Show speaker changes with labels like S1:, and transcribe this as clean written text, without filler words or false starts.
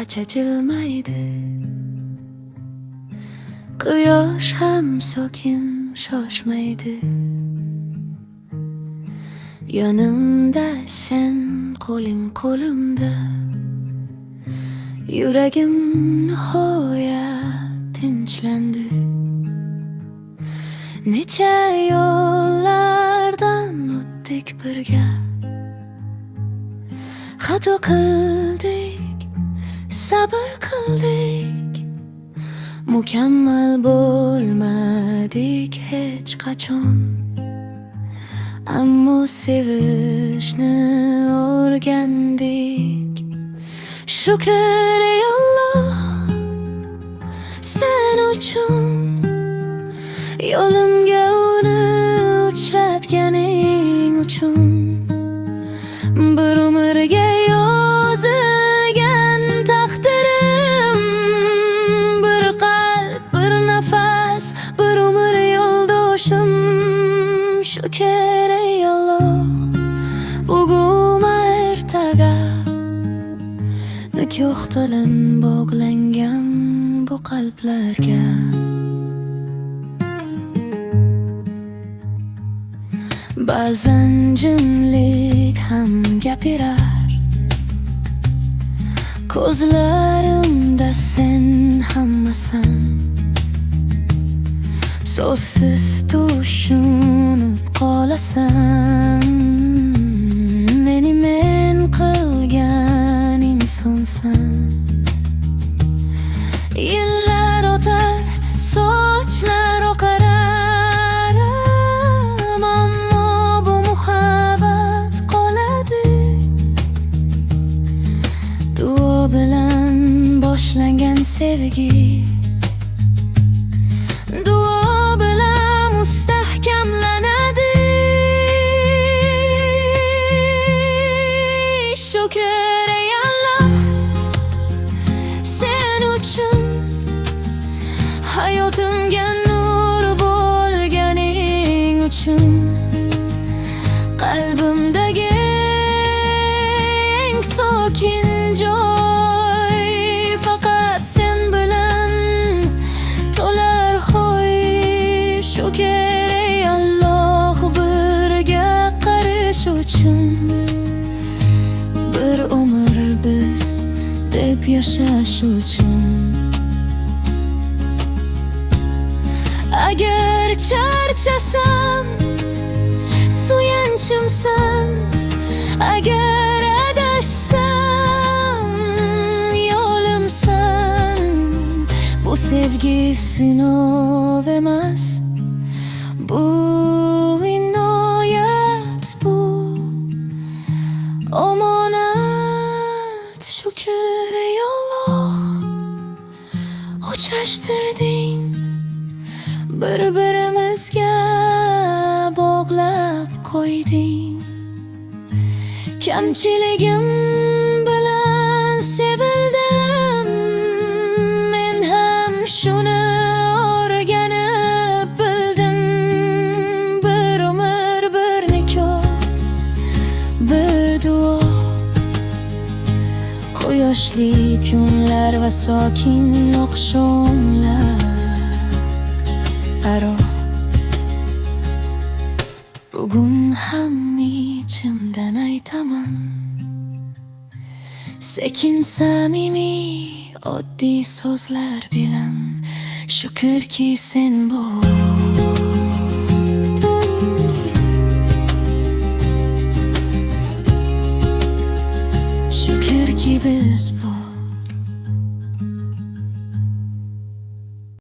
S1: boshqacha jilmaydi. Quyosh ham sokin shoshmaydi. Yonimda sen, qo'ling qo'limda. Yuragim nihoyat tinchlandi. Necha yo'llardan o'tdik birga. Xato qildik, sabr qildik. Mukammal bo'lmadik hech qachon. Ammo sevishni o'rgandik. Shukr ey Alloh sen uchun. Yo'limga uni uchratganing uchun. Bir umrga yozilgan taqdirim. Bir qalb, bir nafas, bir umr yo'ldoshim. Shukr ey Alloh bugun ertaga nikoh bilan bog'langan bu qalblarga. Ba'zan jimlik ham gapirar. Ko'zlarimda sen hammasan. So'zsiz tushunib qolasan. Meni men qilgan insonsan. Yillar o'tar, sochlar oqarar, ammo bu muhabbat qoladi. Duo bilan boshlangan sevgi, duo bilan mustahkamlanadi. Shukr ey Alloh sen uchun. Hayotimga nur bo'lganing uchun. Qalbimdagi eng sokin joy faqat sen bilan to'lar hoy. Shukr ey Alloh birga qarish uchun. Bir umr biz deb yashash uchun. Agar charchasam suyanchimsan. Agar adashsam yo'limsan. Bu sevgi sinov emas, bu inoyat, bu omonat. Shukr ey Alloh uchrashtirding. Bir-birimizga bog'lab qo'yding. Kamchiligim bilan sevildim. Men ham shuni o'rganib bildim. Bir umr, bir nikoh, bir duo. Quyoshli kunlar va sokin oqshomlar aro. Bugun ham ichimdan aytaman. Sekin samimiy oddiy so'zlar bilan. Shukrki sen bor. Shukrki biz bor.